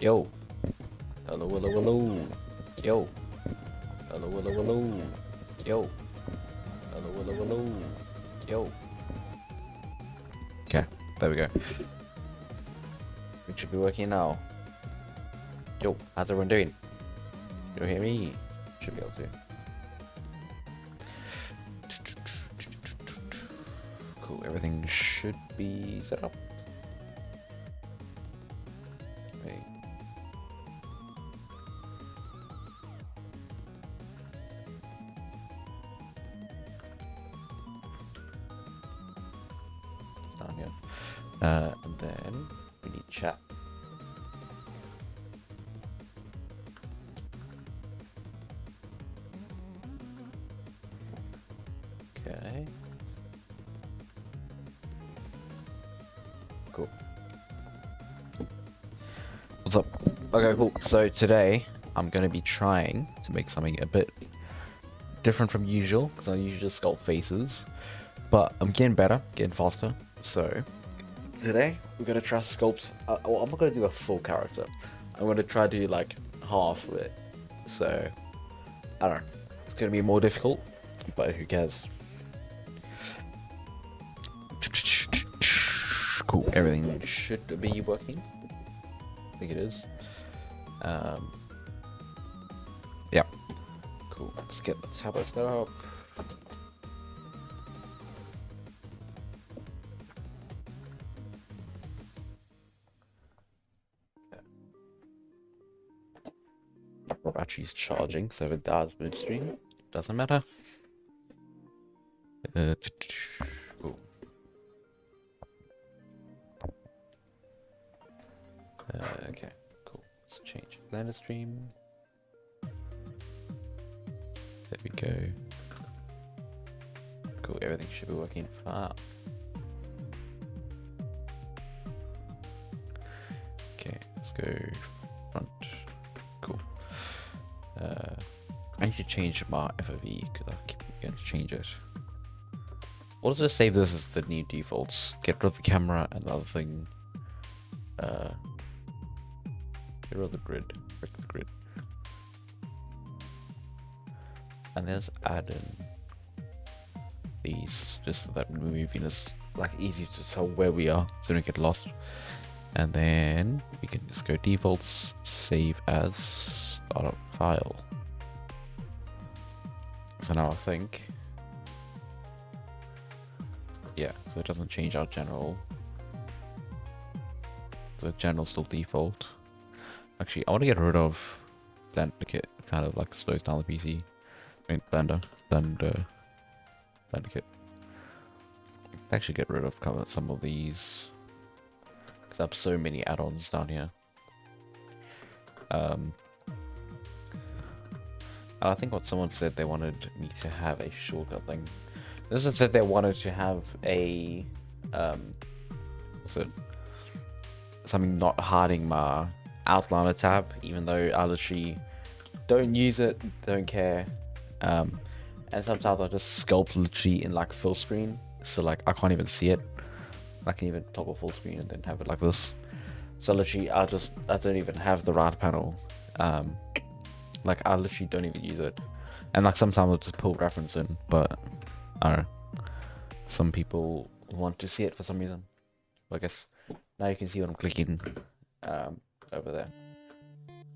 Yo. Hello, hello, hello. Yo. Hello, hello, hello. Yo. Hello, hello, hello. Yo. Okay, there we go. It should be working now. Yo, how's everyone doing? You hear me? Should be able to. Cool, everything should be set up. Wait. It's down here. And then we need chat. Okay. Cool. What's up? Okay, cool. So today I'm going to be trying to make something a bit different from usual, because I usually just sculpt faces, but I'm getting better, getting faster. So today we're going to try sculpt. Well, I'm not going to do a full character. I'm going to try to do like half of it. So I don't know. It's going to be more difficult, but who cares? Cool. Everything should be working. I think it is. Yeah. Cool. Let's get the tablet set up. My battery's charging, so if it does mid stream, doesn't matter. Cool. Okay, cool. Let's change Blender stream. There we go. Cool, everything should be working fine. Okay, let's go front. Cool. I need to change my FOV because I keep going to change it. We'll just save this as the new defaults. Get rid of the camera and the other thing. Get rid of the grid. Break the grid. And then just add in these, just so that when we're moving is like easy to tell where we are, so we don't get lost. And then we can just go defaults, save as startup file. So now I think, yeah, so it doesn't change our general. So general still default. Actually, I want to get rid of Blender Kit. Kind of like slows down the PC. I mean, Blender Kit. Actually, get rid of some of these because I have so many add-ons down here. And I think what someone said, they wanted me to have a shortcut thing. This one said they wanted to have a what's it? Something not hiding my outliner tab, even though I literally don't use it, don't care. And sometimes I just sculpt literally in like full screen, so like I can't even see it. I can even toggle full screen and then have it like this. So literally I don't even have the right panel. Like I literally don't even use it. And like sometimes I'll just pull reference in, but I don't know. Some people want to see it for some reason. I guess now you can see what I'm clicking over there.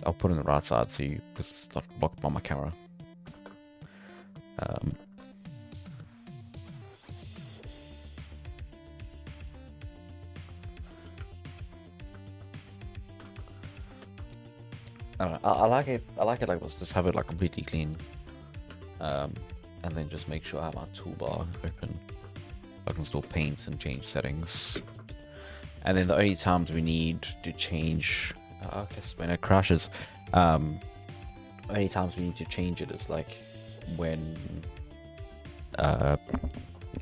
I'll put it on the right side so it's not blocked by my camera. I like it. I like it like this. Just have it like completely clean, and then just make sure I have my toolbar open. I can still paint and change settings. And then the only times we need to change, I guess when it crashes, only times we need to change it is like when,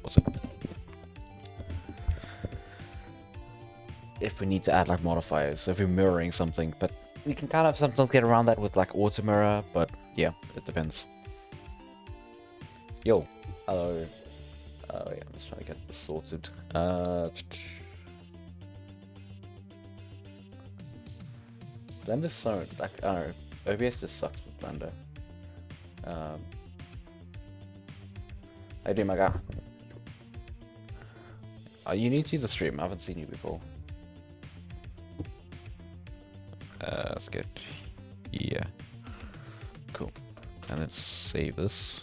what's it? If we need to add like modifiers, so if we're mirroring something, but we can kind of sometimes get around that with like auto mirror, but yeah, it depends. Yo, hello. Oh yeah, I'm just trying to get this sorted. Blender's so like I don't know. OBS just sucks with Blender. How you doing, my guy? You need to see the stream. I haven't seen you before. Let's get here. Cool. And let's save this.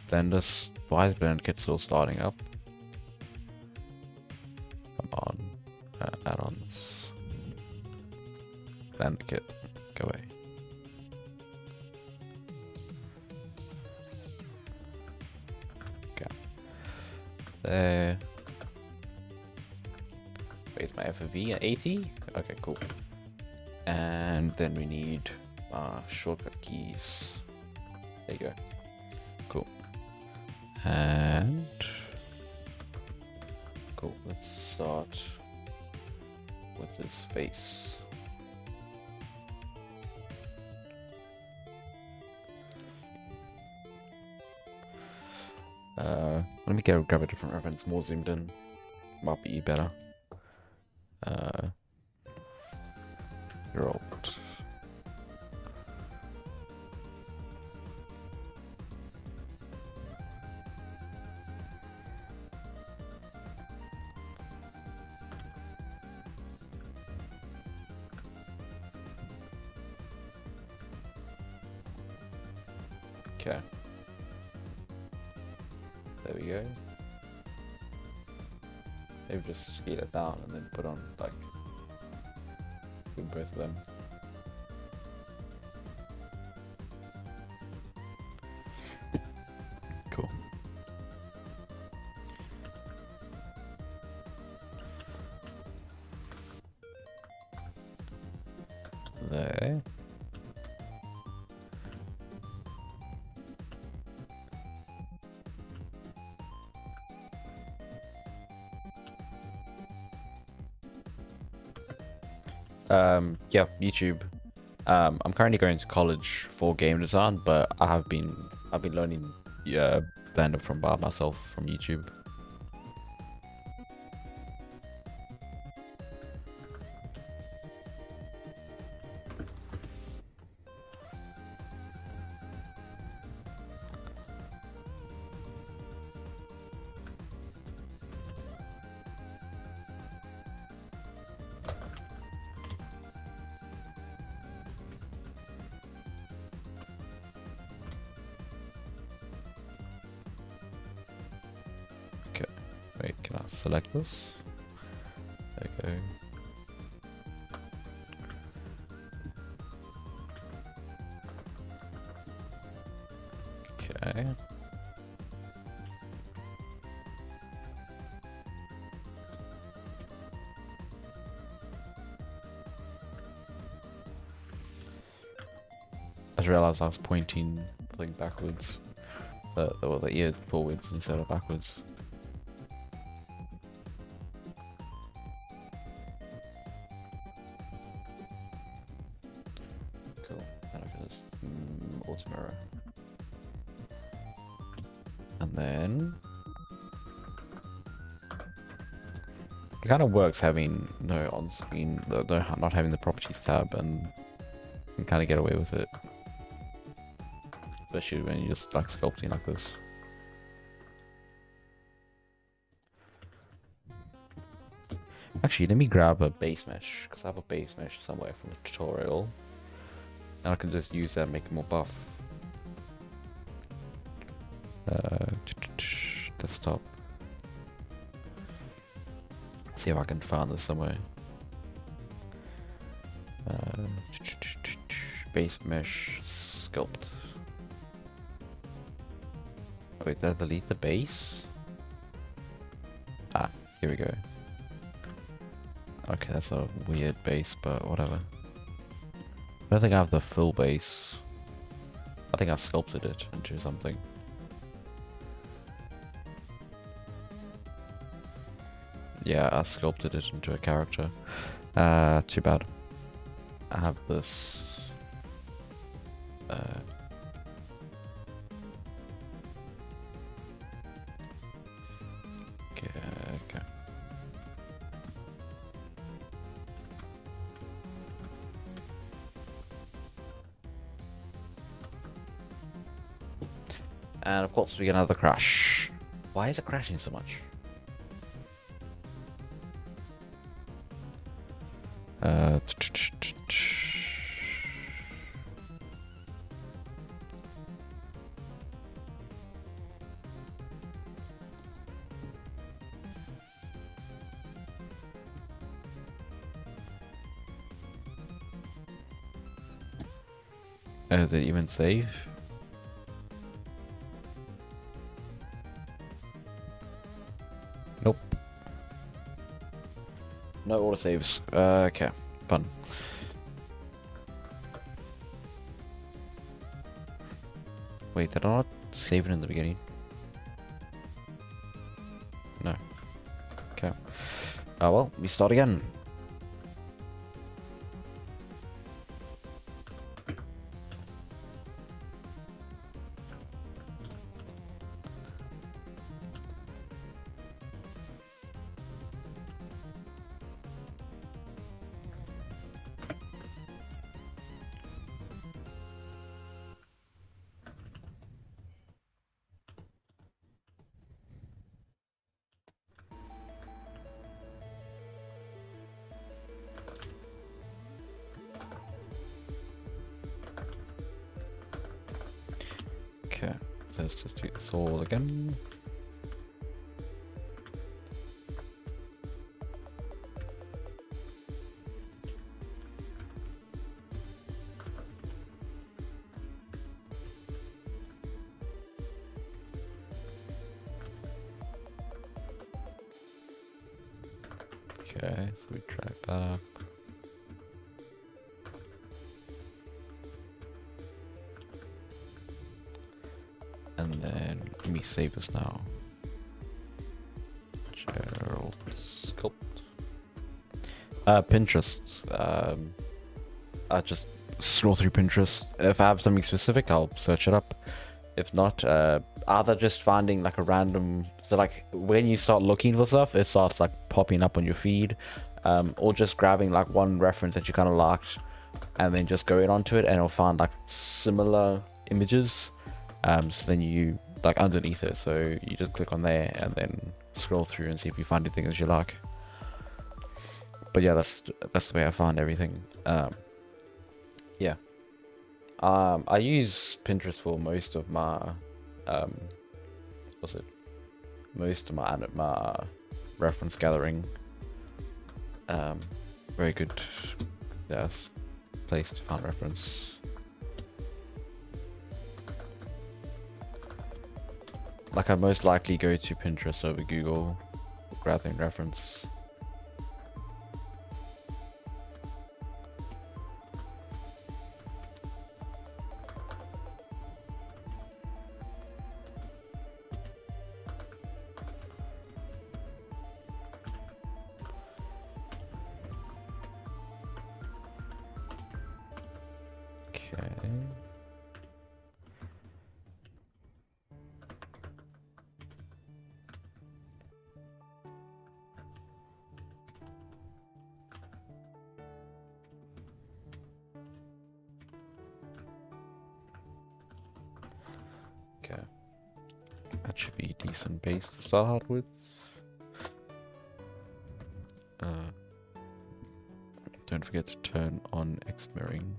Blender. Why is Blender Kit still starting up? Come on. Add-ons. Blender Kit. Go away. Okay. There. Where's my FOV? 80? Okay, cool. And then we need shortcut keys. There you go. Cool. And cool. Let's start with his face. Let me grab a different reference, more zoomed in. Might be better. You're old. Okay. There we go. Maybe just scale it down and then put on like both of them. Cool. There. Yeah, YouTube. I'm currently going to college for game design, but I've been learning Blender from by myself from YouTube. Wait, can I select this? There we go. Okay. I just realized I was pointing the thing backwards. The ear forwards instead of backwards. Mirror, and then it kind of works having no on-screen, not having the properties tab, and you can kind of get away with it, especially when you're just like sculpting like this. Actually, let me grab a base mesh because I have a base mesh somewhere from the tutorial. And I can just use that and make it more buff. Desktop. See if I can find this somewhere. Base mesh sculpt. Oh, wait, did I delete the base? Ah, here we go. Okay, that's a weird base, but whatever. I don't think I have the full base. I think I sculpted it into something. Yeah, I sculpted it into a character. Too bad. I have this. Okay. And of course we get another crash. Why is it crashing so much? Did it even save? Nope. No autosaves. Okay, fun. Wait, did I not save it in the beginning? No. Okay. Oh well, we start again. Okay, so let's just do this all again. Okay, so we drag that up. And then let me save this now. Gerald Sculpt. Pinterest. I just scroll through Pinterest. If I have something specific, I'll search it up. If not, either just finding like a random. So like when you start looking for stuff, it starts like popping up on your feed, or just grabbing like one reference that you kind of liked, and then just going onto it, and it'll find like similar images. So then you like underneath it, so you just click on there and then scroll through and see if you find anything that you like. But yeah, that's the way I find everything. Yeah. I use Pinterest for most of my most of my reference gathering. Very good, yes, place to find reference. Like I most likely go to Pinterest over Google for gathering reference. Okay, that should be a decent base to start with. Don't forget to turn on X mirroring.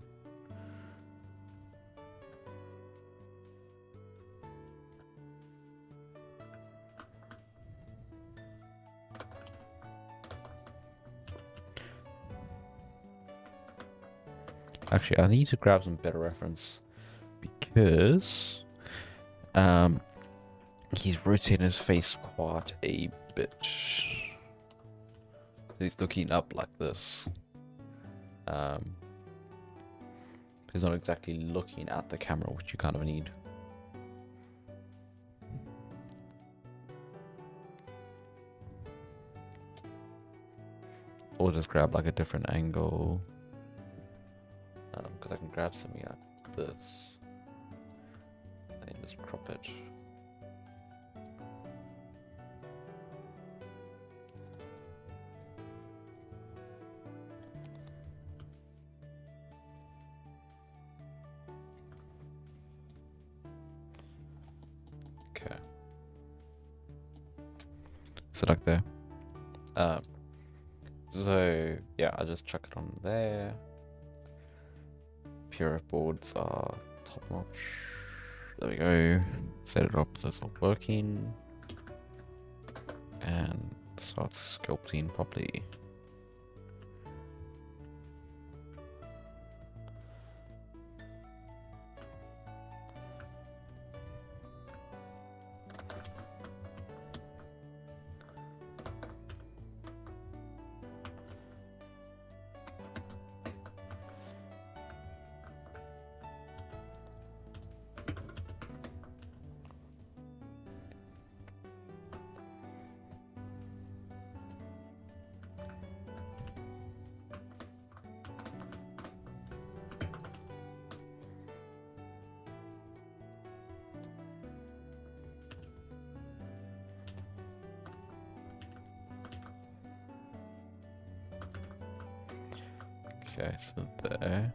Actually, I need to grab some better reference because he's rotating his face quite a bit. So he's looking up like this. He's not exactly looking at the camera, which you kind of need. Or just grab like a different angle. Because I can grab something like this and just crop it. select there. So yeah, I just chuck it on there. PRF boards are top notch. There we go. Set it up so it's all working. And start sculpting properly. Okay, so there.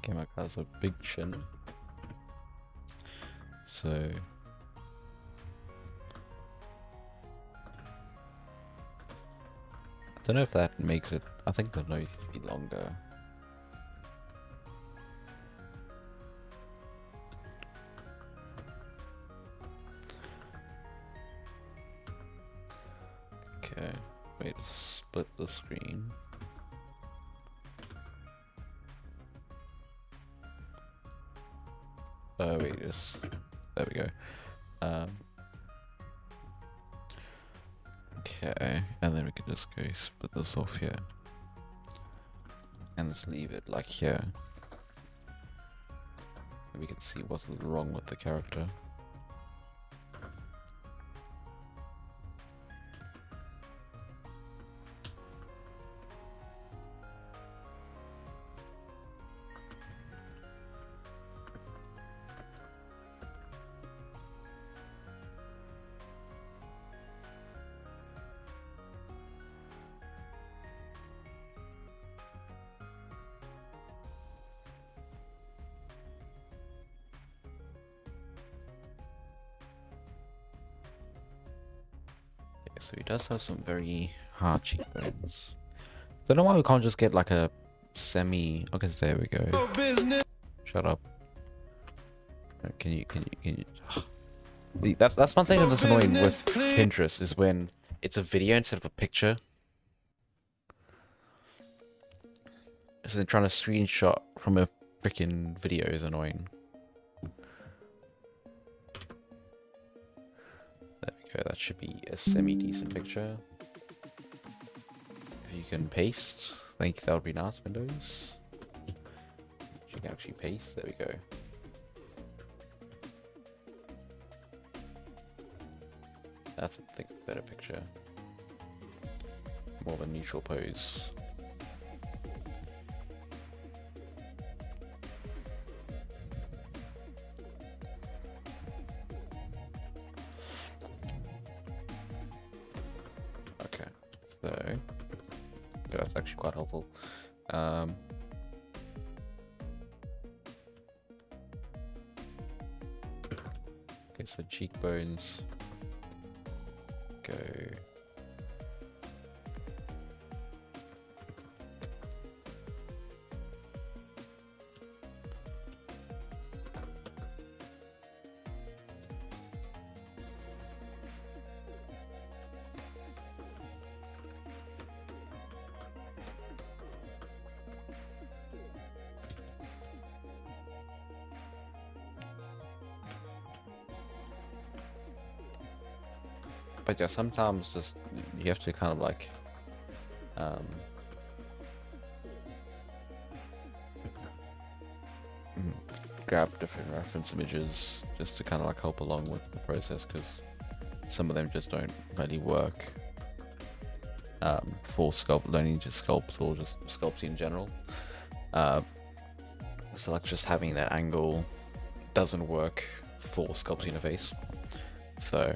Okay, my guy's a big chin. So I don't know if that makes it. I think the nose should be longer. Okay, wait, split the screen. Oh wait, just there we go. Okay, and then we can just go split this off here, and just leave it like here. And we can see what's wrong with the character. So he does have some very hard cheekbones. Don't know why we can't just get like a semi. Okay, there we go. Shut up. Can you? That's one thing that's annoying with Pinterest is when it's a video instead of a picture. So they're trying to screenshot from a freaking video is annoying. That should be a semi-decent picture. If you can paste, I think that would be nice, Windows. You can actually paste, there we go. That's, I think, a better picture. More of a neutral pose. So, that's actually quite helpful. Okay, so cheekbones go. But yeah, sometimes just you have to kind of like grab different reference images just to kind of like help along with the process, because some of them just don't really work for learning to sculpt or just sculpting in general. So like just having that angle doesn't work for sculpting a face. So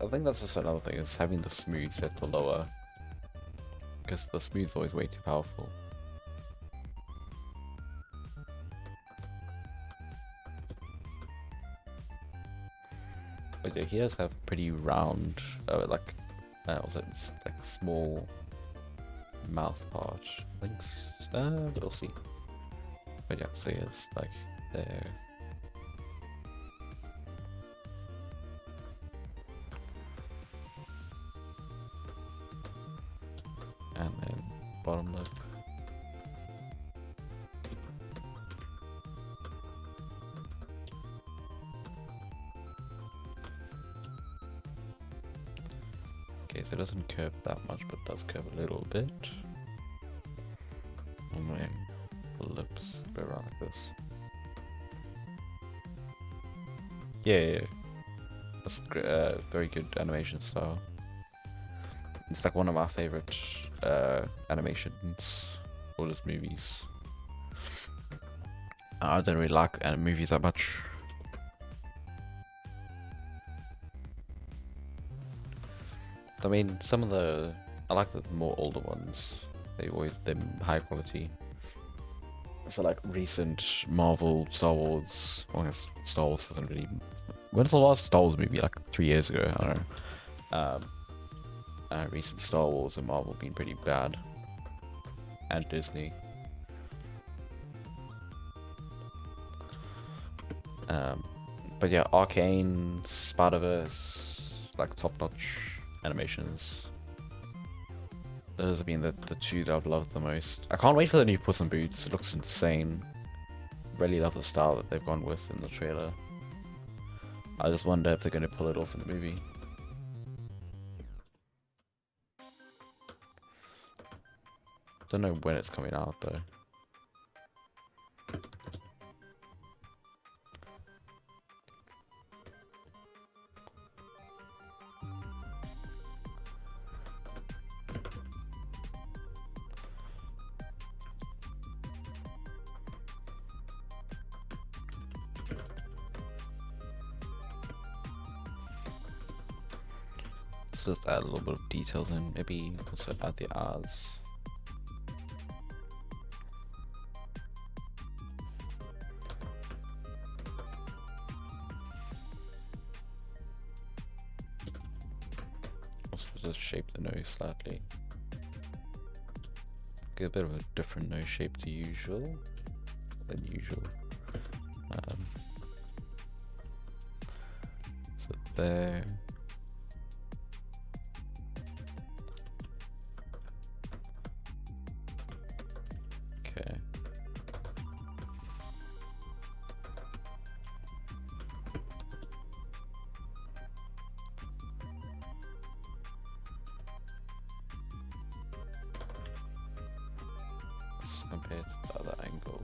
I think that's just another thing, is having the smooth set to lower, because the smooth is always way too powerful. But yeah, he does have pretty round, like small mouth part. I think, we'll see. But yeah, so he has like there. And then bottom lip. Okay, so it doesn't curve that much, but does curve a little bit. And then the lips go around like this. Yeah. That's very good animation style. It's like one of my favorite animations or just movies. I don't really like movies that much. I mean, I like the more older ones. They're high quality. So like recent Marvel, Star Wars. Well, I guess Star Wars doesn't really. When's the last Star Wars movie? Like 3 years ago. I don't know. Recent Star Wars and Marvel been pretty bad, and Disney. But yeah, Arcane, Spider-Verse, like top-notch animations. Those have been the two that I've loved the most. I can't wait for the new Puss in Boots. It looks insane. Really love the style that they've gone with in the trailer. I just wonder if they're going to pull it off in the movie. Don't know when it's coming out though. Let's just add a little bit of details in. Maybe also add the eyes. Just shape the nose slightly. Get a bit of a different nose shape than usual. So there. Okay. Compared to the other angle.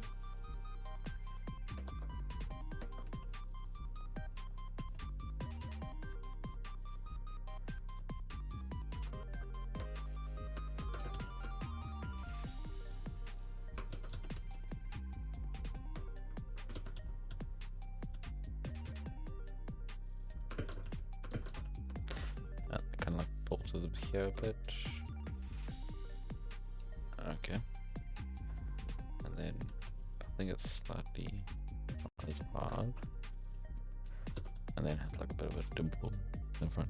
Kind of like bolted them here a bit. Okay. Then I think it's slightly not as hard, and then has like a bit of a dimple in front.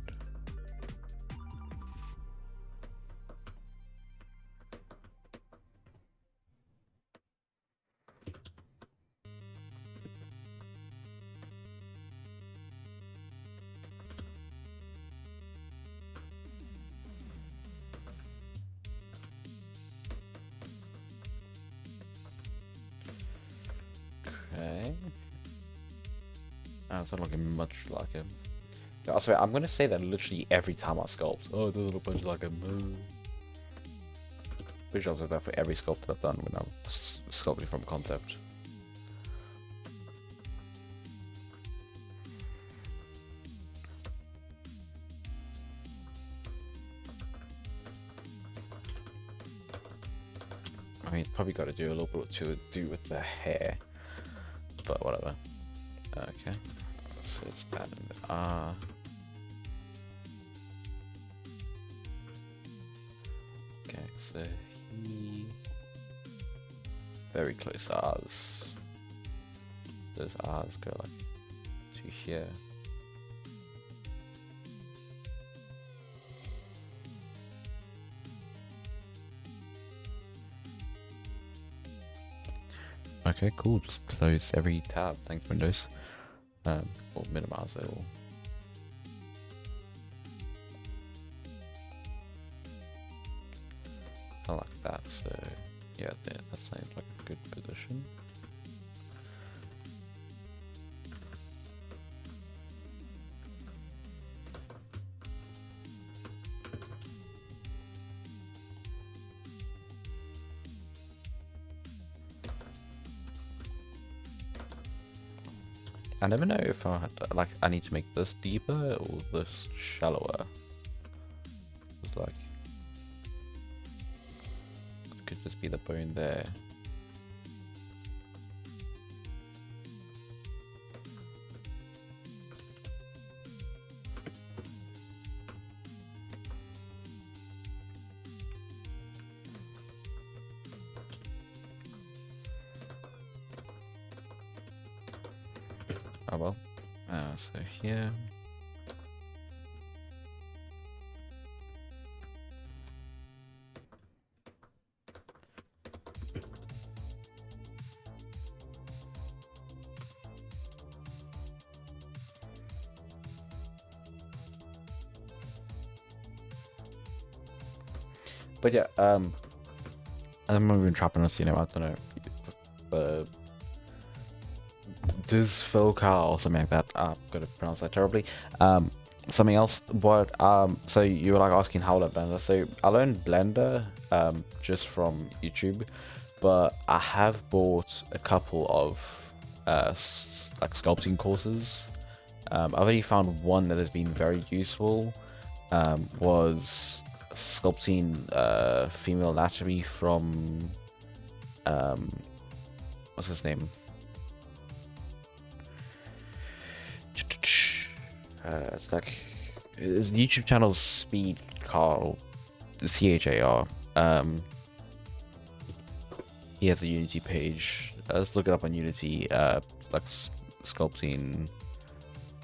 It's not looking much like him. I swear, I'm gonna say that literally every time I sculpt. Oh, it doesn't look much like him. Pretty sure I've said that for every sculpt that I've done when I'm sculpting from concept. I mean, probably got to do a little bit to do with the hair, but whatever. Okay, so let's add in the R. Okay, so he very close R's. Those R's go like to here. Okay, cool. Just close every tab. Thanks, Windows. Or minimize it all. I like that. So yeah, that seems like a good position. I never know if I need to make this deeper or this shallower. It's like it could just be the bone there. Oh well. So here. But yeah, I'm not even trapping us, I don't know. Dysfocal or something like that. I'm gonna pronounce that terribly. Something else. What? So you were like asking how to Blender. So I learned Blender just from YouTube, but I have bought a couple of like sculpting courses. I've already found one that has been very useful. Was sculpting female anatomy from what's his name? It's like his YouTube channel's Speed Carl, CHAR. He has a Unity page. Let's look it up on Unity. Like sculpting,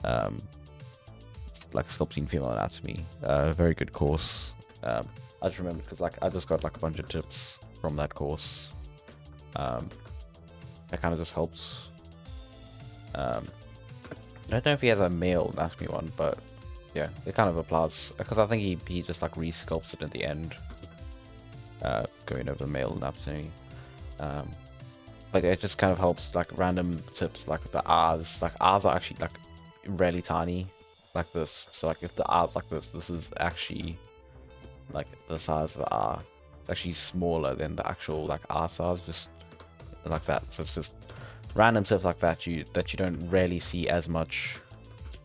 like sculpting female anatomy. Very good course. I just remembered because I just got like a bunch of tips from that course. That kind of just helps. I don't know if he has a male anatomy one, but yeah, it kind of applies because I think he just like re-sculpts it at the end, going over the male anatomy. But it just kind of helps like random tips like the R's. Like R's are actually like really tiny, like this. So like if the R's like this is actually like the size of the R. It's actually smaller than the actual like R size, just like that. So it's just random stuff like that you don't really see as much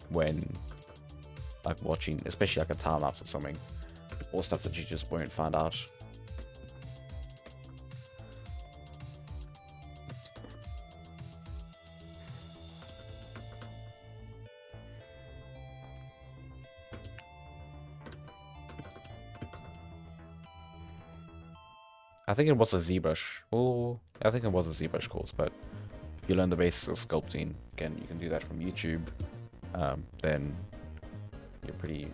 when like watching, especially like a time lapse or something, or stuff that you just won't find out. I think it was a ZBrush. Oh, I think it was a ZBrush course, but if you learn the basics of sculpting, again, you can do that from YouTube. Then you're pretty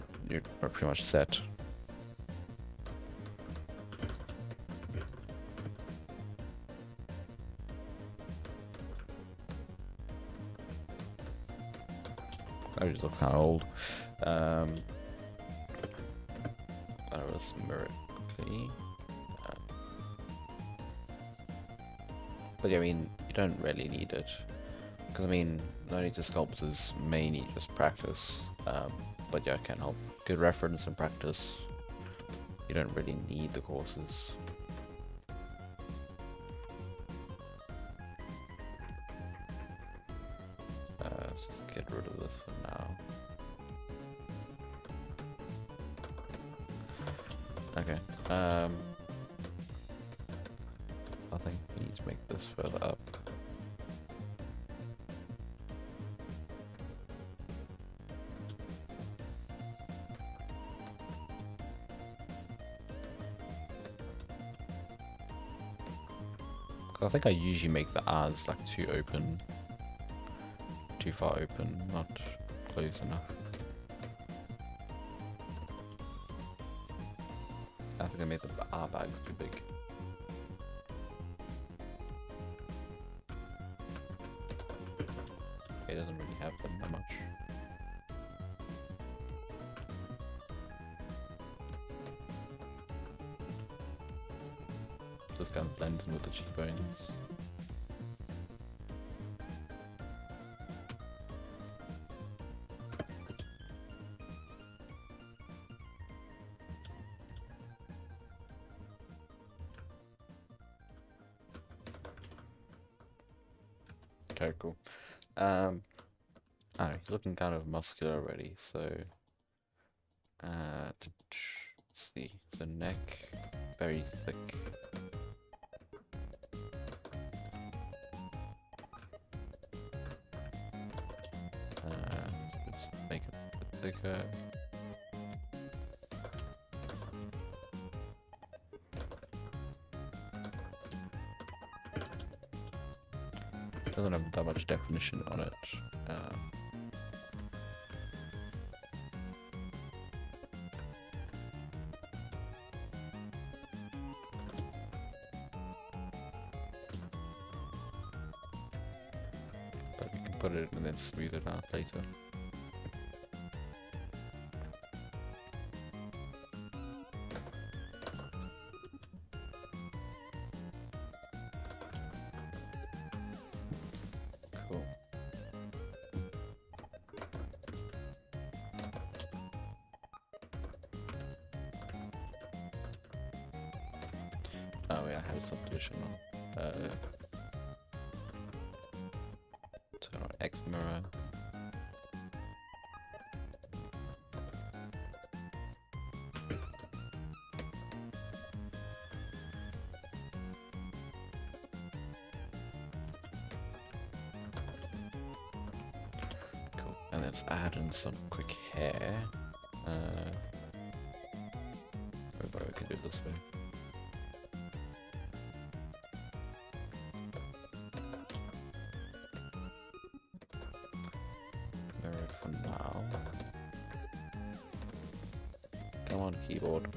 much set. That just looks kind of old. I'll just mirror it quickly. But yeah, I mean, you don't really need it. Because I mean, no need to sculpt is mainly just practice. But yeah, it can help. Good reference and practice. You don't really need the courses. Let's just get rid of this for now. Okay. I think we need to make this further up. I think I usually make the R's like too open, too far open, not close enough. I think I made the R bags too big. It doesn't really have them that much. Just kind of blends in with the cheekbones. Okay, cool. Oh, he's looking kind of muscular already, so let's see, the neck, very thick. Let's make it a bit thicker. Doesn't have that much definition on it. But we can put it and then smooth it out later. Cool. Oh yeah, I have subdivision on. Turn on X mirror. Cool. And let's add in some quick hair. Maybe we can do it this way. For now. Come on, keyboard.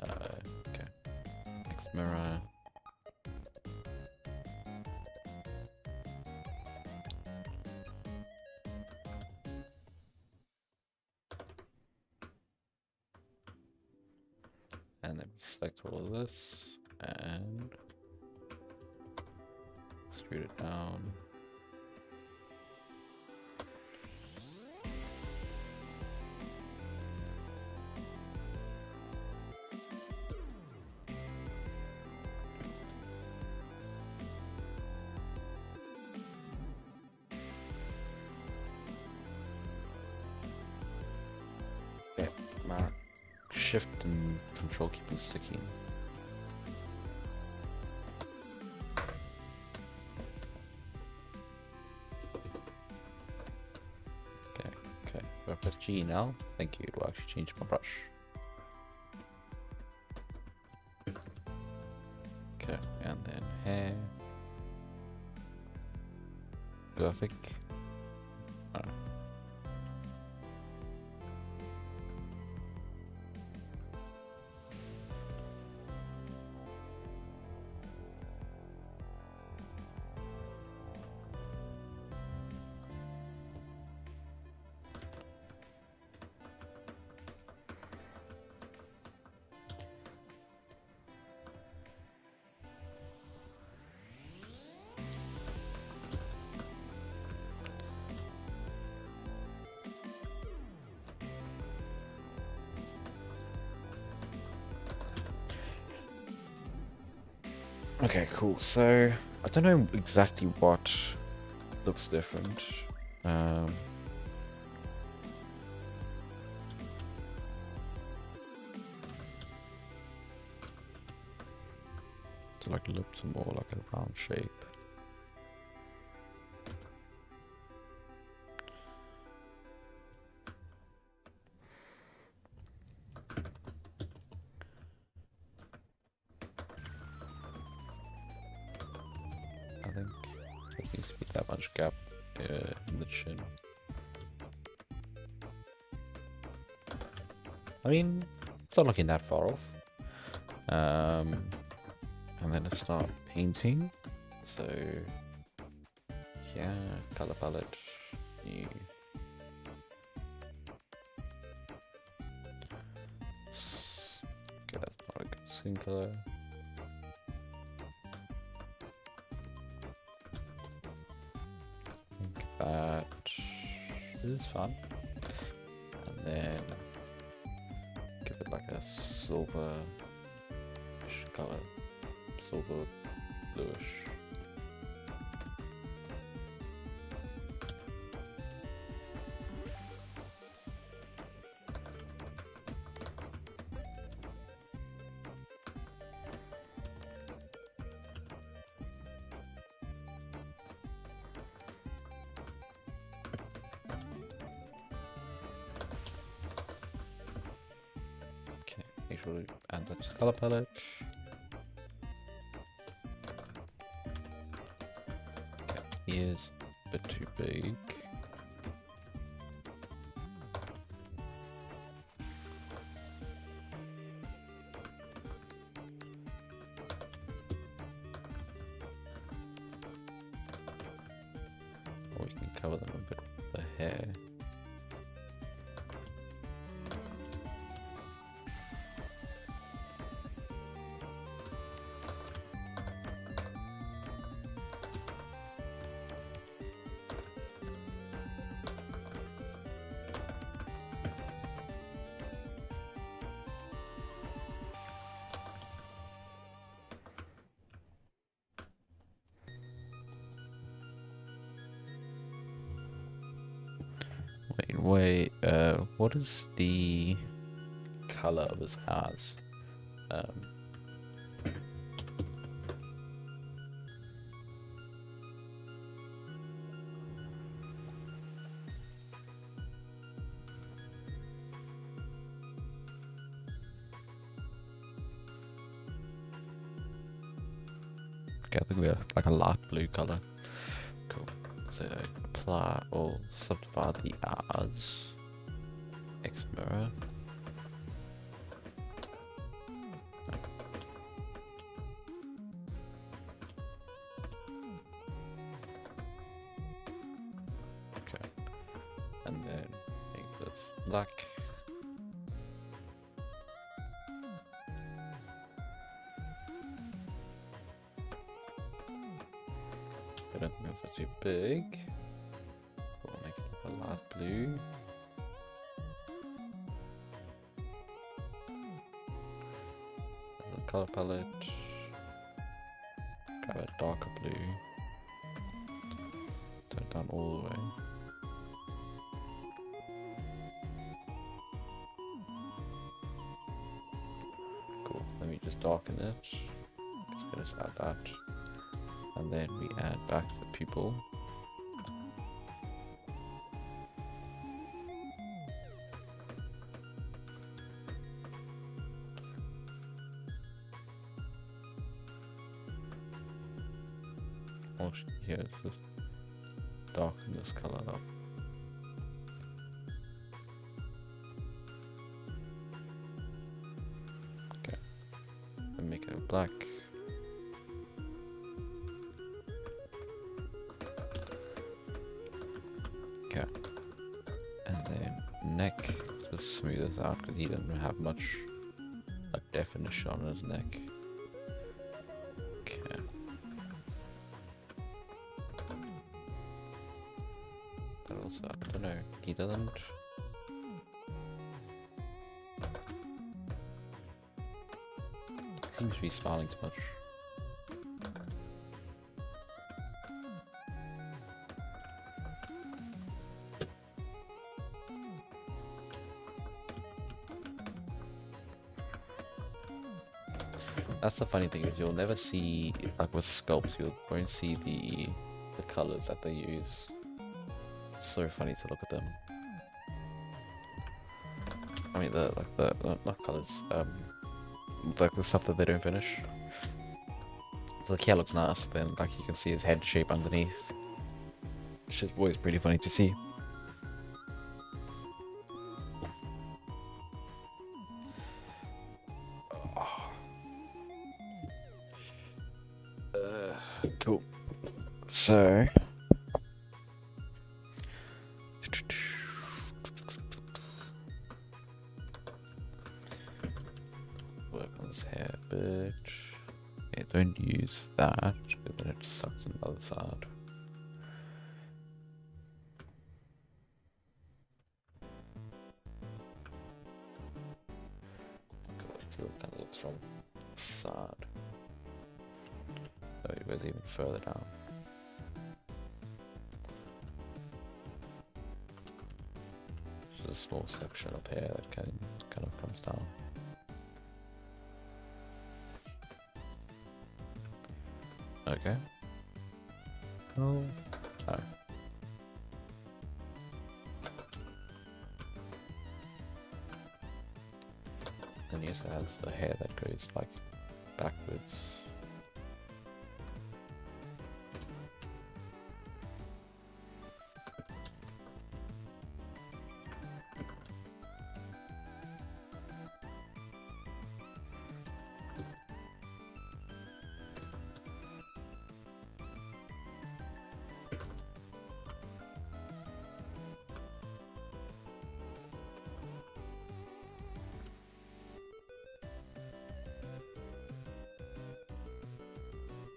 Okay. Next mirror. And then we select all of this and extrude it down. Okay, mark, shift and control keep on sticking. Okay, if I press G now, thank you, it will actually change my brush. Okay, and then hair. Gothic. Okay, cool. So I don't know exactly what looks different. So like lips are more like a round shape. I think there needs to be that much gap in the chin. I mean, it's not looking that far off. And then I start painting. So yeah, color palette, new. Okay, that's not a good skin color. I think that is fun. And then give it like a silver color, silver bluish. Okay, make sure to add that to the color palette. Ears a bit too big. Or we can cover them a bit with the hair. Wait, what is the color of his eyes? Okay, I think we have like a light blue color. Cool. So apply or subdivide the R's. X mirror. Okay. And then make this black. I don't think that's too big. We'll make it a light blue. The color palette. Grab a darker blue. Turn it down all the way. Cool. Let me just darken it. Just gonna add that. And then we add back the pupil. Actually, here, let's just darken this color up. Okay, and make it black. Okay, and then neck, just smooth this out because he doesn't have much definition on his neck. Okay. But also, I don't know, he doesn't. Seems to be smiling too much. That's the funny thing is you'll never see, like with sculpts, you won't see the colors that they use. It's so funny to look at them. I mean not colors, like the stuff that they don't finish. So like here looks nice, then like you can see his head shape underneath. Which is always pretty funny to see. Cool. So work on this hair a bit. Yeah, don't use that because then it sucks on the other side. Let's see what it kind of looks from the side. Oh, it goes even further down. There's a small section up here that kind of comes down. Okay. Oh. Oh. And yes, it has the hair that goes like backwards.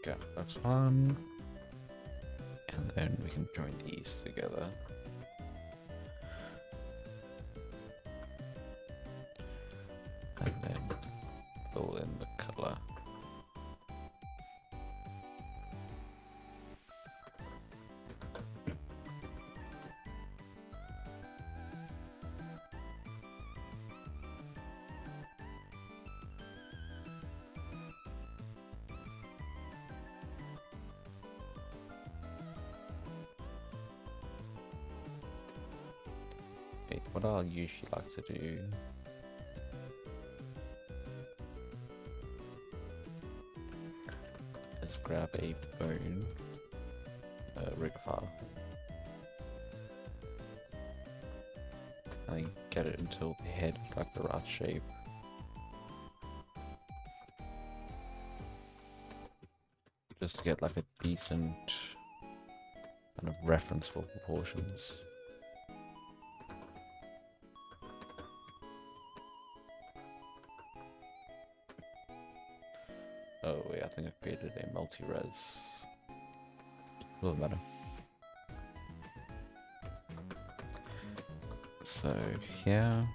Okay, that's one. And then we can join these together. And then fill in the color. What I'll usually like to do is grab a bone, rig file, and get it until the head is like the right shape. Just to get like a decent kind of reference for proportions. Oh wait, I think I created a multi-res. Doesn't matter. So here.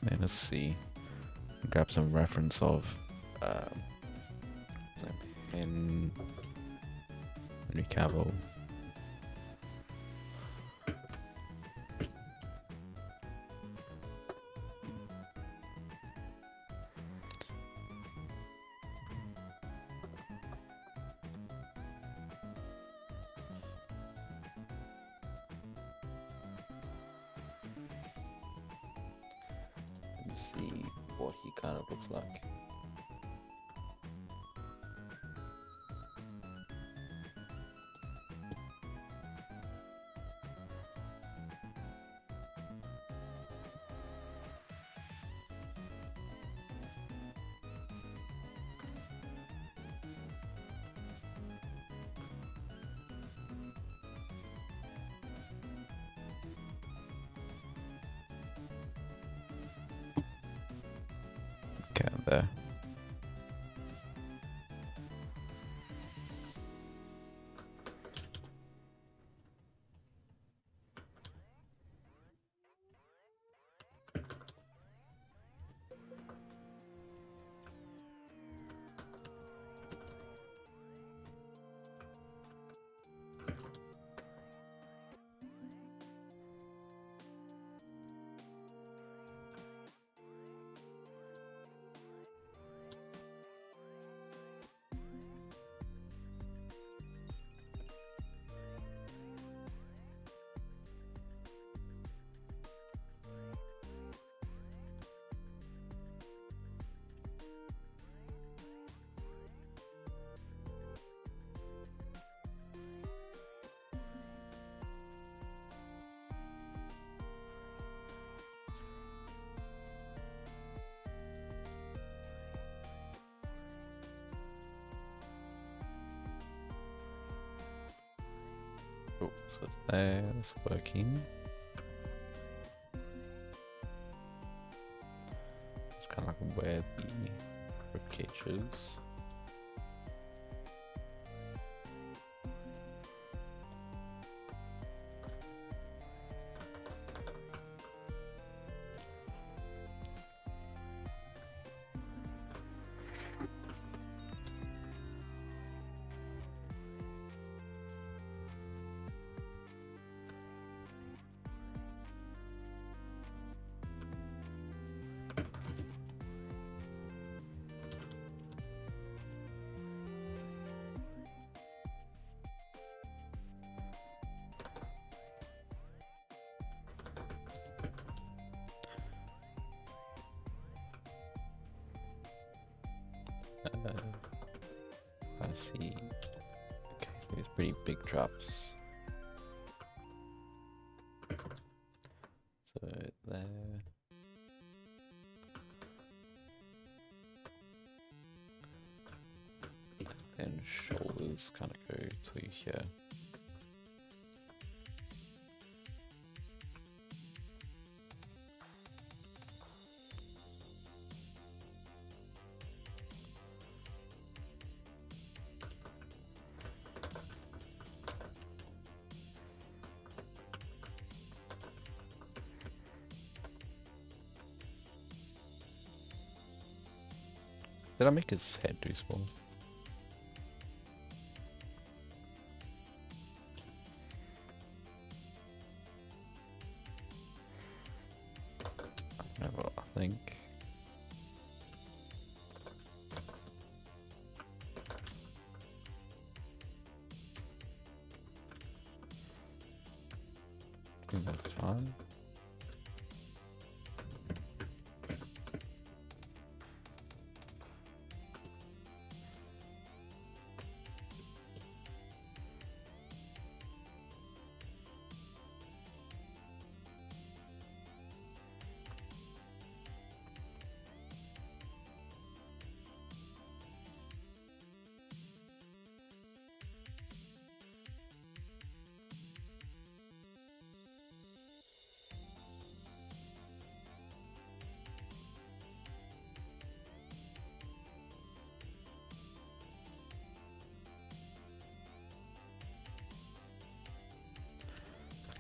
Then let's see, grab some reference of Henry Cavill. See what he kind of looks like. there. Cool, so it's there, it's working. It's kind of like where the rib cage is. I see. Okay, so it's pretty big drops. So there. And shoulders kind of go to here. Did I make his head too small? Never, I think. I think that's fine.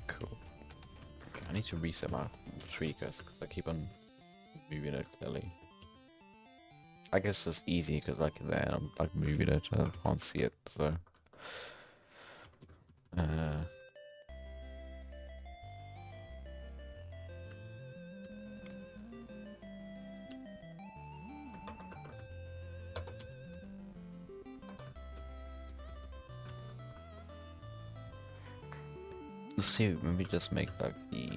Cool. Okay, I need to reset my 3D because I keep on moving it clearly. I guess it's easy because like there I'm like moving it, I can't see it, so let's see, maybe just make like the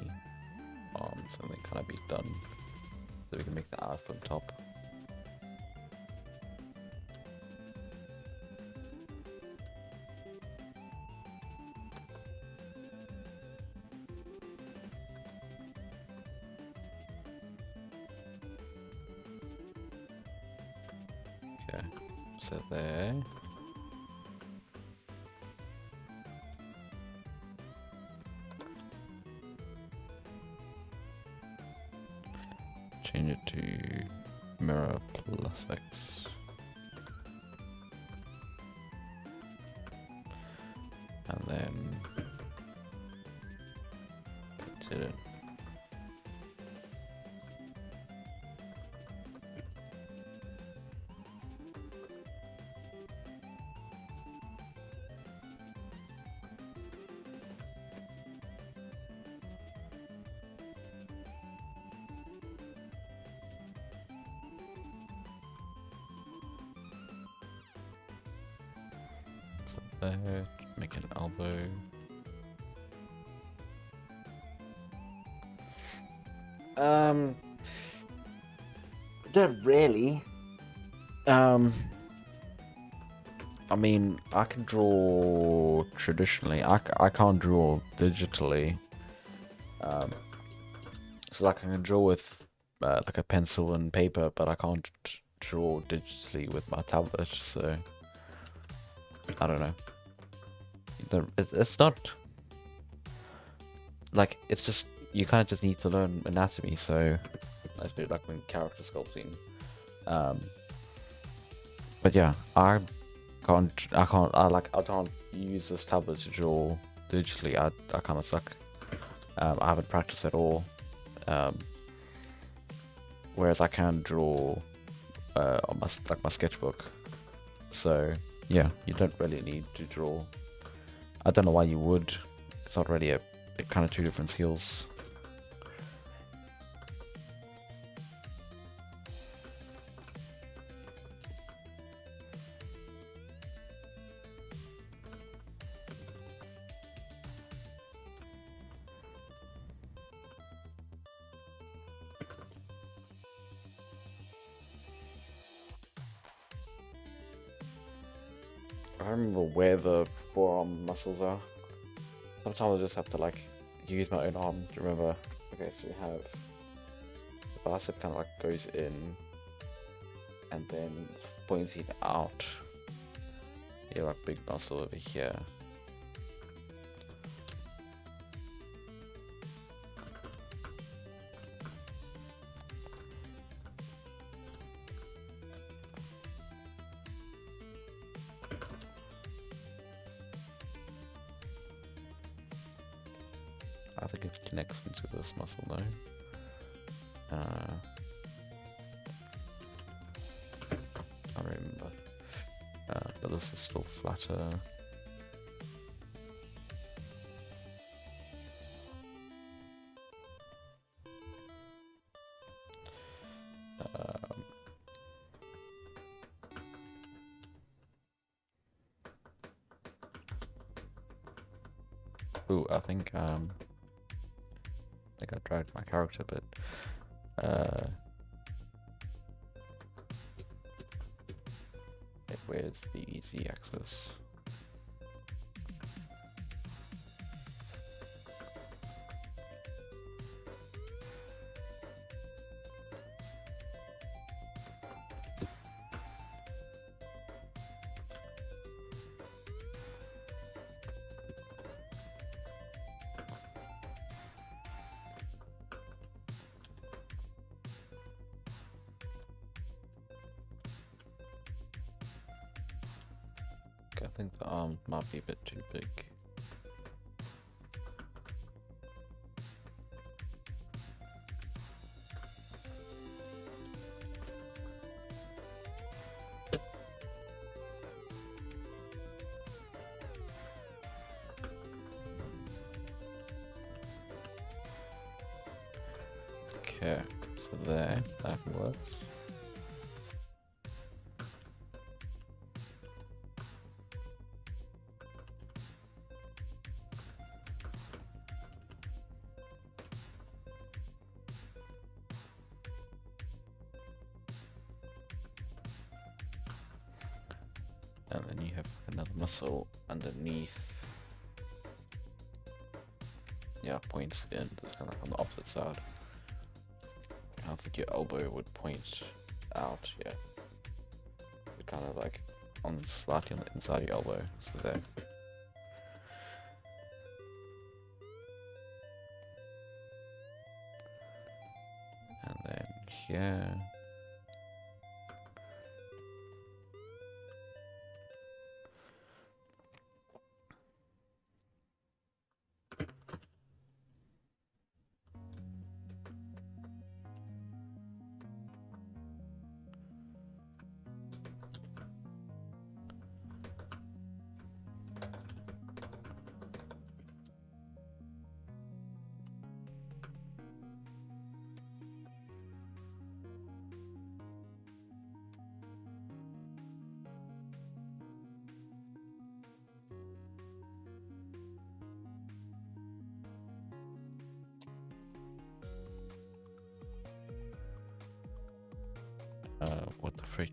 arms and then kind of be done, so we can make the art from top. Okay, so there. Change it to mirror plus X. And then put it in. There, make an elbow. Don't really. I mean, I can draw traditionally. I can't draw digitally. So like I can draw with like a pencil and paper, but I can't draw digitally with my tablet. So I don't know. It's not like, it's just, you kind of just need to learn anatomy. So I do like when character sculpting. But yeah, I don't use this tablet to draw digitally. I kind of suck. I haven't practiced at all. Whereas I can draw on my sketchbook. So yeah, you don't really need to draw. I don't know why you would. It's not really kind of two different skills. I don't remember where the forearm muscles are. Sometimes I just have to like use my own arm to remember. Okay, so we have the bicep kind of like goes in and then pointing out. You have like big muscle over here. I think it connects into this muscle though. I remember. But this is still flatter. Ooh, I think I dragged my character, but where's the z-axis? I think the arm might be a bit too big. Okay, so there, that works. And then you have another muscle underneath. Yeah, points in, just kind of like on the opposite side. I think your elbow would point out, yeah. It's kind of like slightly on the inside of your elbow, so there. And then here. What the frick?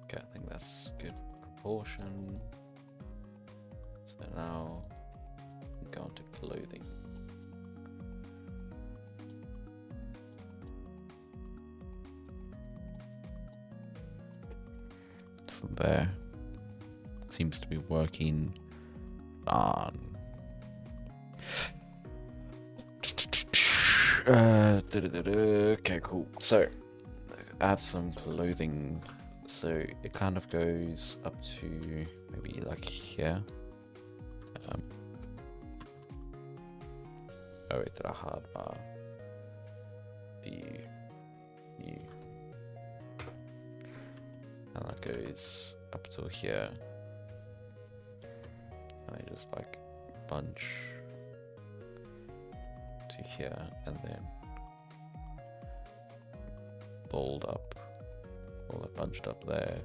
Okay, I think that's good proportion. So now go on to clothing. So there seems to be working on. Okay, cool. So add some clothing. So it kind of goes up to maybe like here. Oh wait, did I hardbar? View. And that goes up to here. And I just like bunch to here and then bold up. All that bunched up there.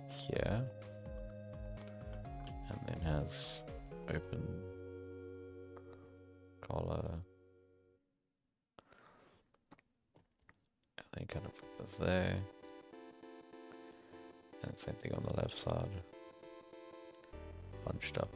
Here. And then has open collar. And then kind of put this there. And same thing on the left side. Bunched up.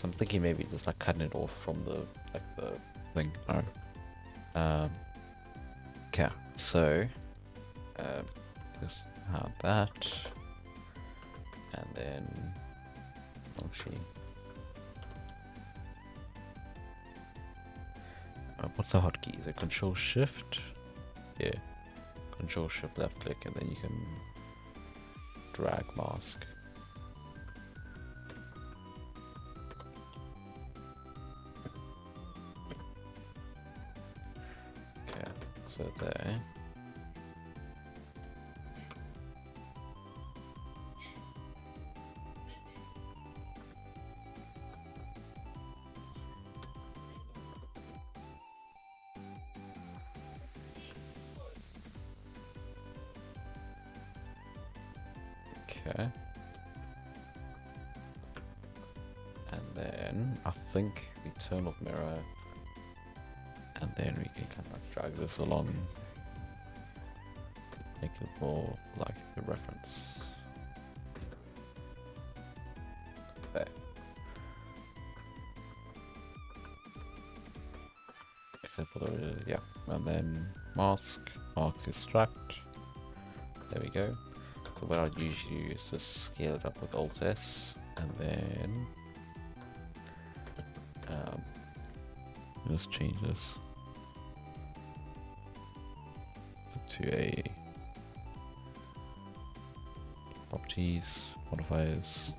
I'm thinking maybe just like cutting it off from the thing. Alright. Okay, so just have that, and then actually, what's the hotkey? Is it Control Shift? Yeah, Control Shift left click, and then you can drag mask. So there. Okay. And then I think we turn off mirror. And then we can kind of drag this along, make it more like a reference. There. Except for the, yeah, and then mask extract. There we go. So what I'd usually do is just scale it up with Alt S, and then just change this to a properties, modifiers.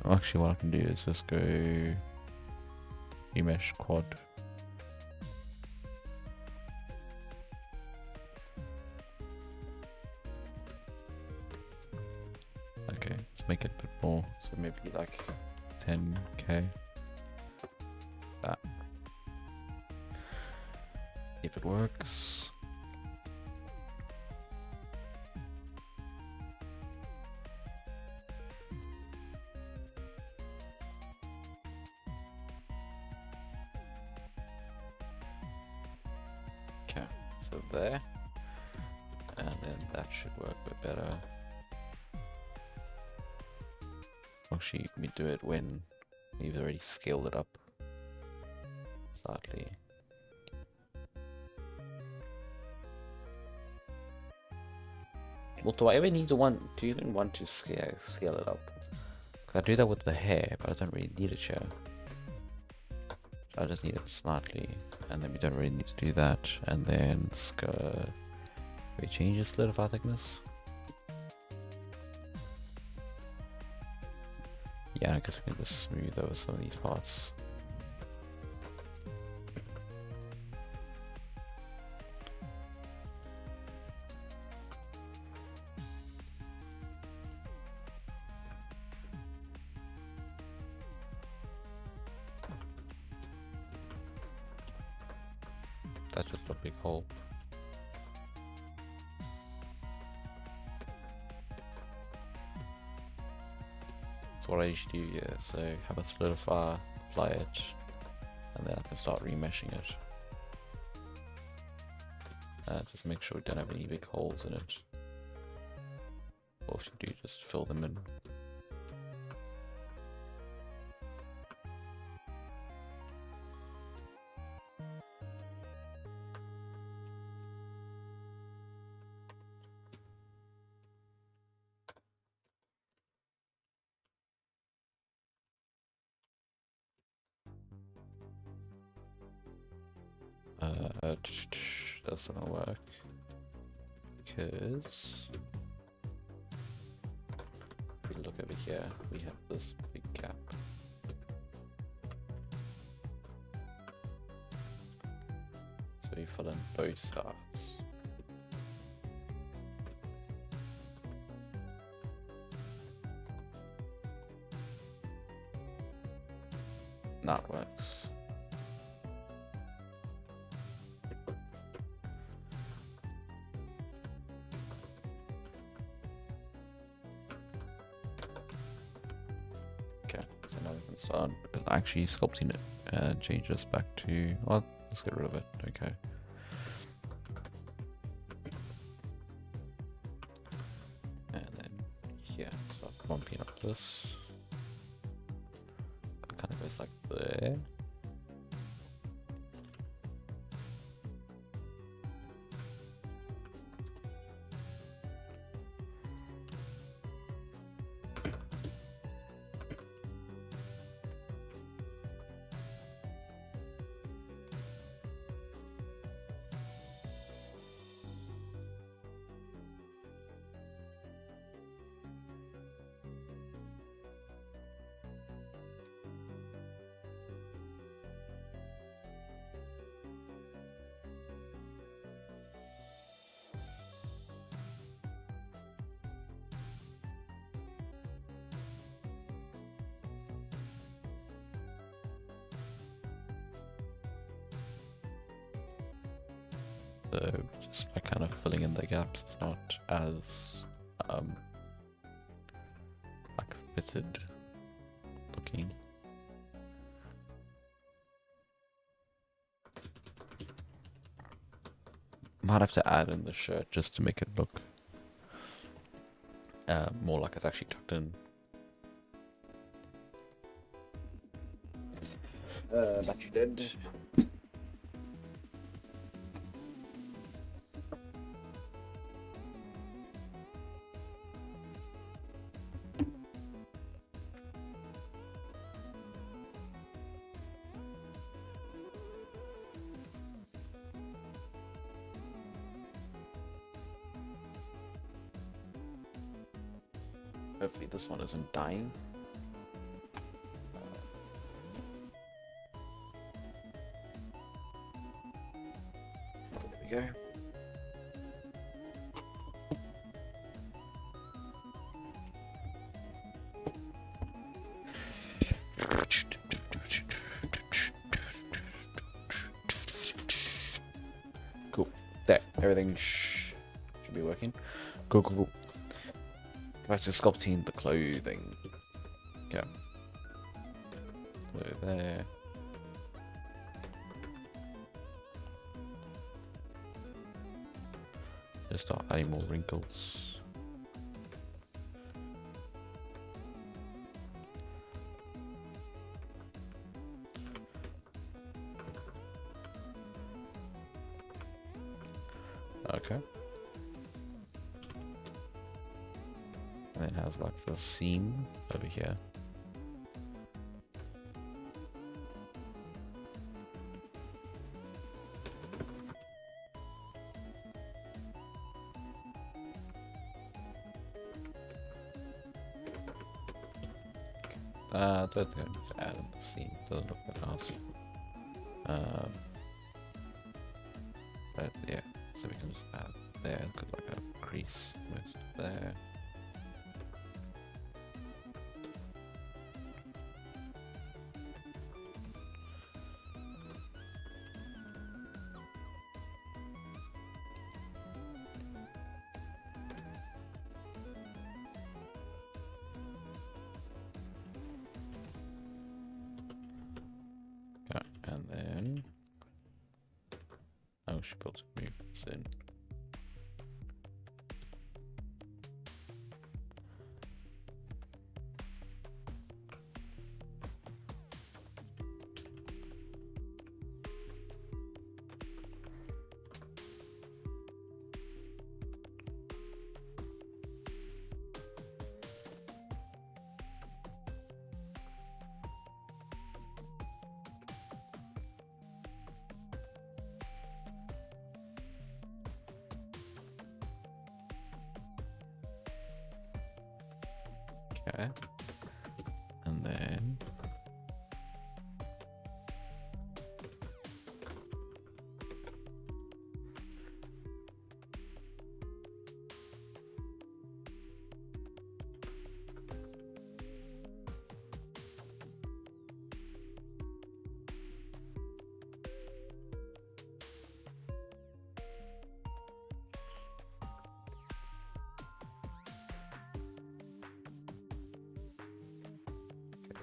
Actually, what I can do is just go emesh quad. Okay, let's make it a bit more. So maybe like 10k. That. If it works. Okay, so there, and then that should work a bit better. Actually, we do it when we've already scaled it up slightly. Well, do I ever need to do you even want to scale it up? 'Cause I do that with the hair, but I don't really need a chair. So I just need it slightly, and then we don't really need to do that. And then we change the solidify thickness. Yeah, I guess we can just smooth over some of these parts. That's just a big hole. That's what I usually do, yeah. So have a solidifier, apply it, and then I can start remeshing it. Just make sure we don't have any big holes in it. Or if you do, just fill them in. That's not gonna work because if we look over here, we have this big gap. So we fill in both sides. That works. So actually sculpting it and change this back to, well, let's get rid of it. Okay. And then here, so bumping up this. It kind of goes like there. So just like kind of filling in the gaps. It's not as like fitted looking. Might have to add in the shirt just to make it look more like it's actually tucked in. That you did. Hopefully this one isn't dying. There we go. Cool. There. Everything should be working. Cool, cool, cool. Back to sculpting the clothing. Yeah. Glue there. Just start adding more wrinkles. Okay. then has like the seam over here. I don't think I need to add in the seam. Doesn't look that nice. But yeah, so we can just add there, because like a crease most there. Okay, and then I should be able to move this in. Okay, and then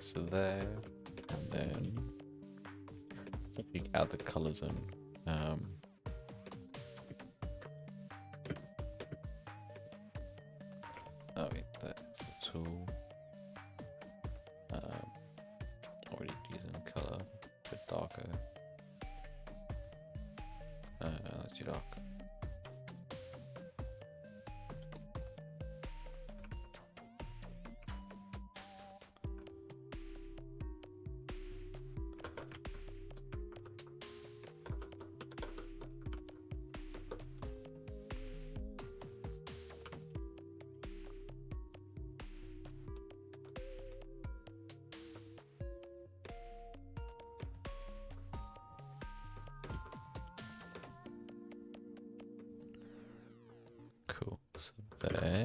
so there, and then you add the colors in. Oh wait, that's the tool. Already using color, a bit darker. That's too dark. Cool. So there, I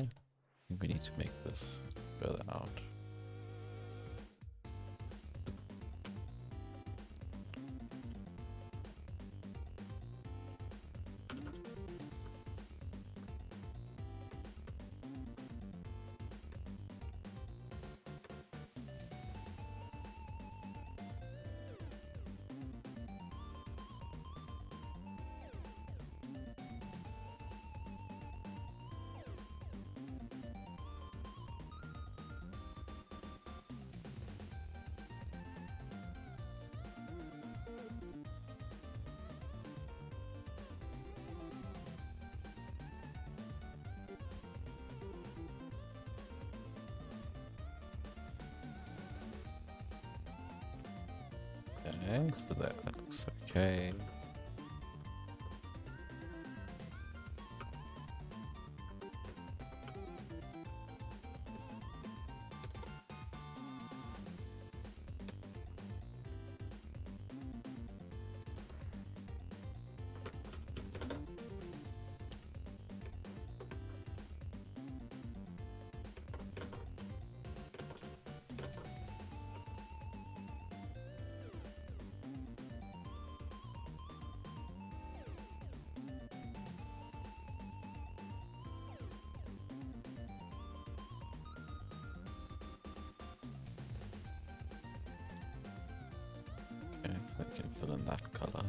think we need to make this further out. Okay, so that looks okay. Okay, I can fill in that color.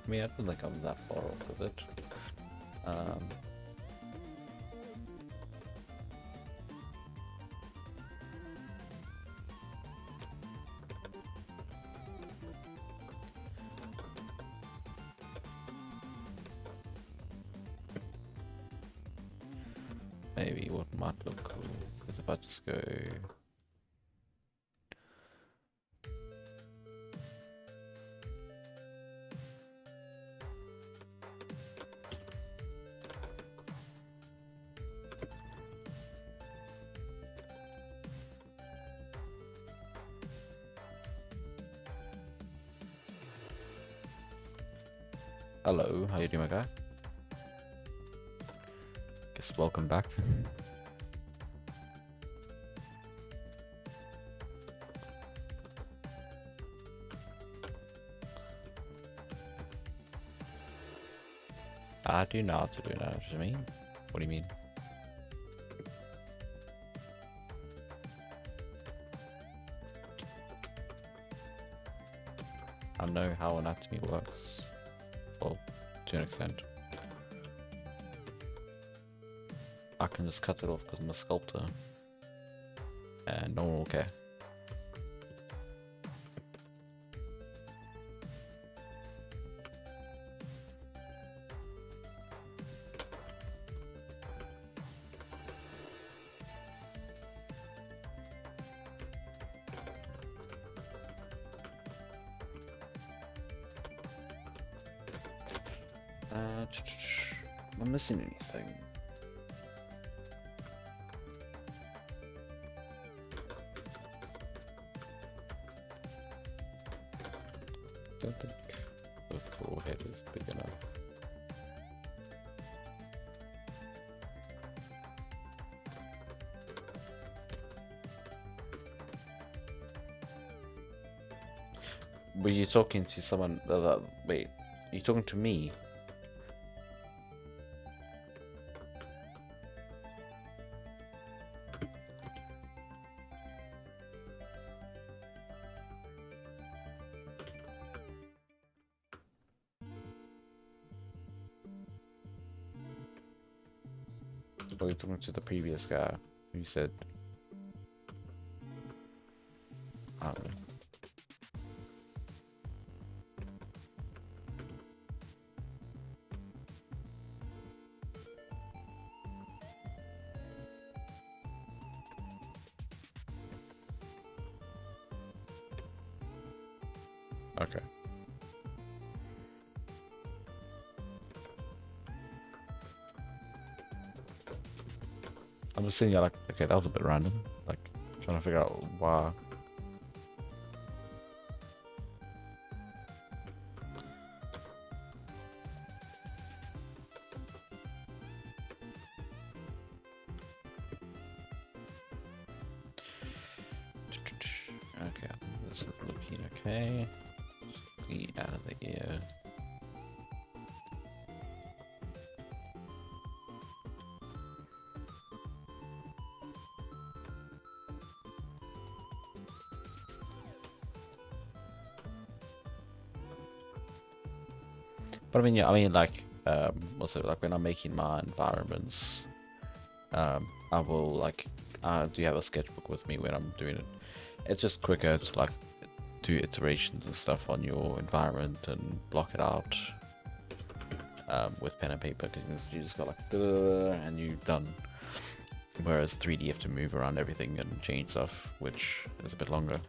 I mean, I don't think I'm that far off with it. maybe what might look cool. Because if I just go... Hello, how you doing, my guy? Guess welcome back. I do know how to do that. What do you mean? What do you mean? I know how anatomy works. Well, to an extent. I can just cut it off because I'm a sculptor. And no one will care. Am I missing anything? I don't think the forehead is big enough. Were you talking to someone? Wait, are you talking to me? Or are you talking to the previous guy who said, I don't know. Okay. I'm just sitting here like, okay, that was a bit random. Like, trying to figure out why. Okay, I think this is looking okay. Just out of the ear. But I mean, yeah, I mean, like, also, like, when I'm making my environments, I will, like, do have a sketchbook with me when I'm doing it. It's just quicker to, like, do iterations and stuff on your environment and block it out with pen and paper, because you just got, like, and you're done. Whereas 3D, you have to move around everything and change stuff, which is a bit longer.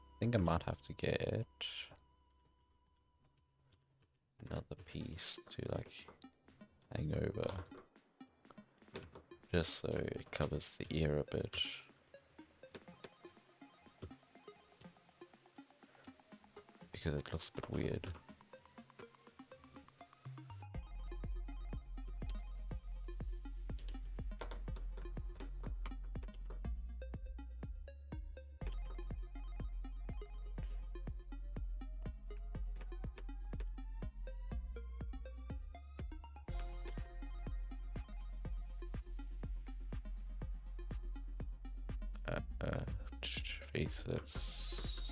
I think I might have to get another piece to like hang over just so it covers the ear a bit. Because it looks a bit weird. Face this.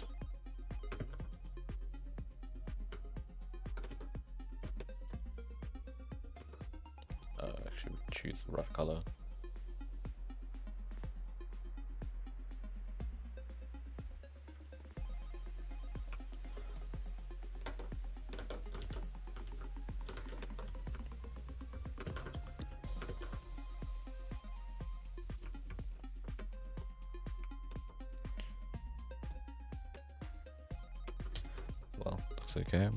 actually choose the right color. Well, looks okay.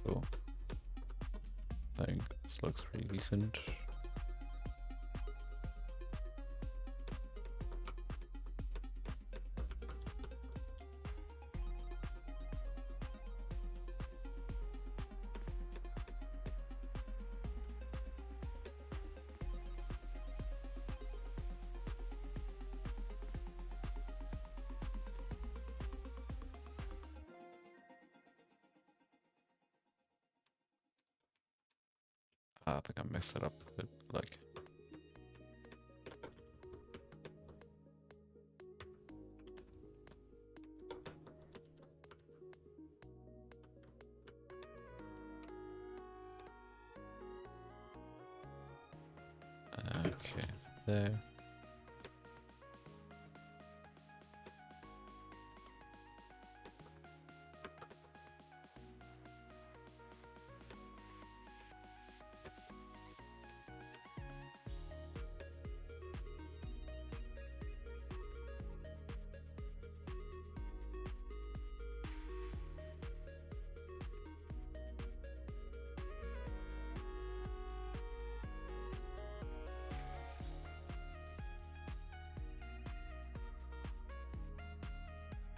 Cool. I think this looks pretty decent. I think I messed it up a bit, like. Okay, there.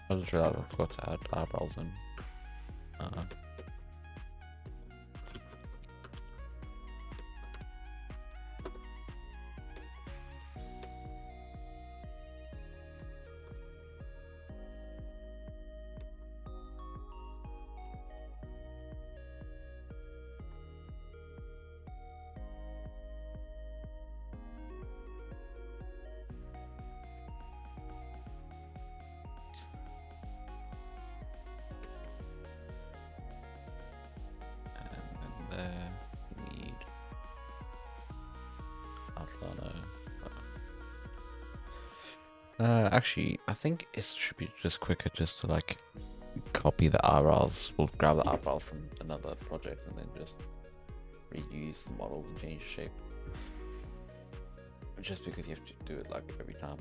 I just realized I forgot to add eyebrows in. There we need outliner. Actually, I think it should be just quicker just to like copy the eyebrows. We'll grab the eyebrows from another project and then just reuse the model and change the shape. Just because you have to do it like every time.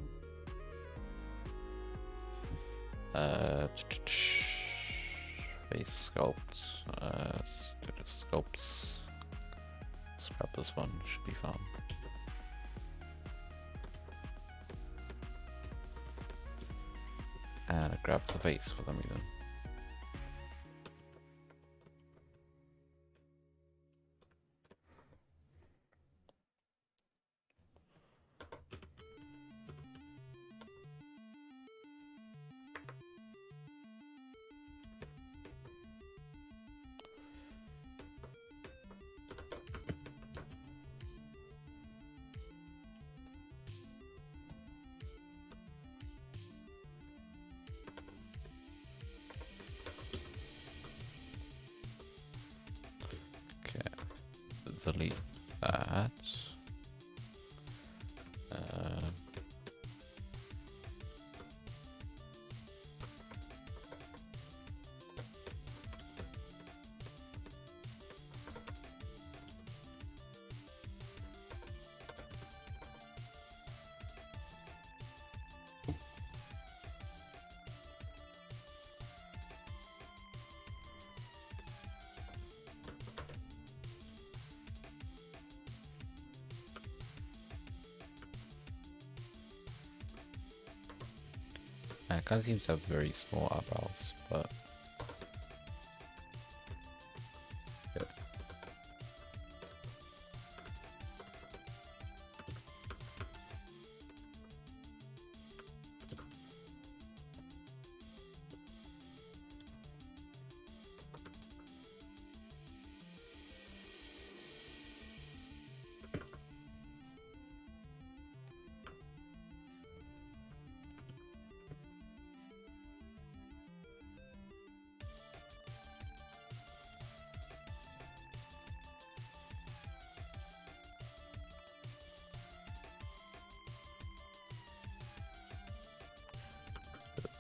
Face sculpts. Let's do the sculpts. Scrap this one, should be fun. And I grabbed the face for some reason. Delete that. It kind of seems to have very small eyebrows, but yeah.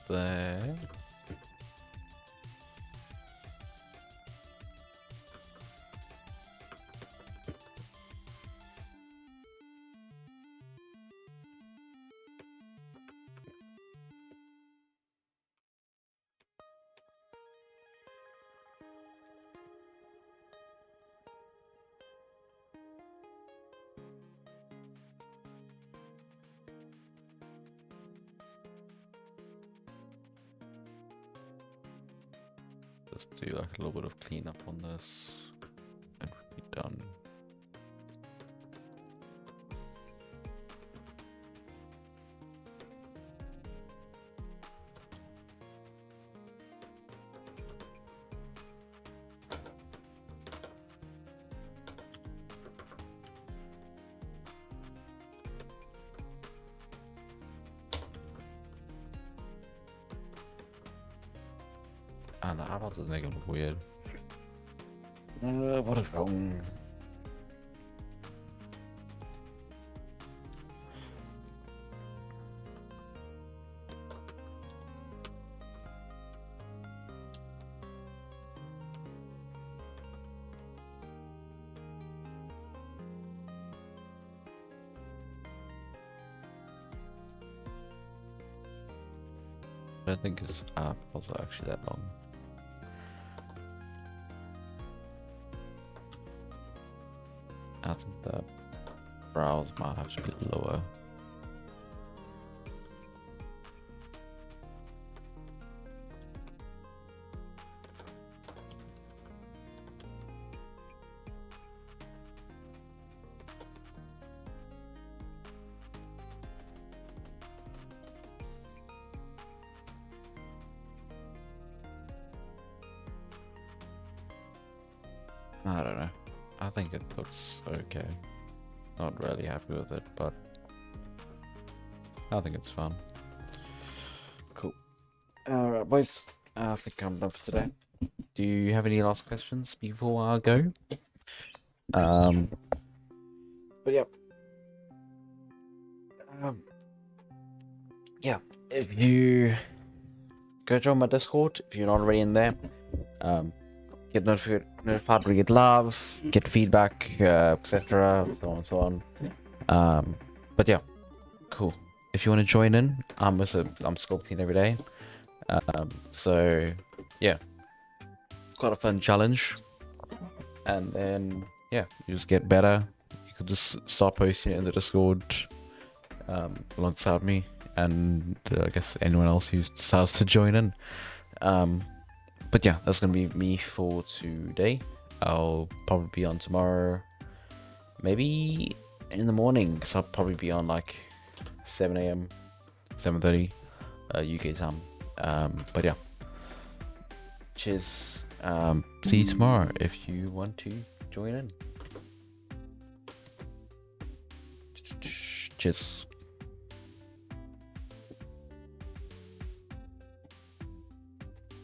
there. Just do like a little bit of cleanup on this and we'll be done. And the eyeball does make it look weird. What a film. I don't think his eyeballs are actually that long. I think the brows might have to be lower. I don't know. I think it looks okay. Not really happy with it, but I think it's fun. Cool. Alright, boys. I think I'm done for today. Do you have any last questions before I go? But yeah. Yeah. If you go join my Discord, if you're not already in there, get notified when we get love, get feedback, etc. So on and so on. But yeah, cool. If you want to join in, I'm sculpting every day. So yeah, it's quite a fun challenge. And then yeah, you just get better. You could just start posting it in the Discord alongside me, and I guess anyone else who decides to join in. But yeah, that's gonna be me for today. I'll probably be on tomorrow, maybe in the morning, because I'll probably be on like 7 a.m, 7:30 UK time. But yeah, cheers. See you tomorrow if you want to join in. Cheers.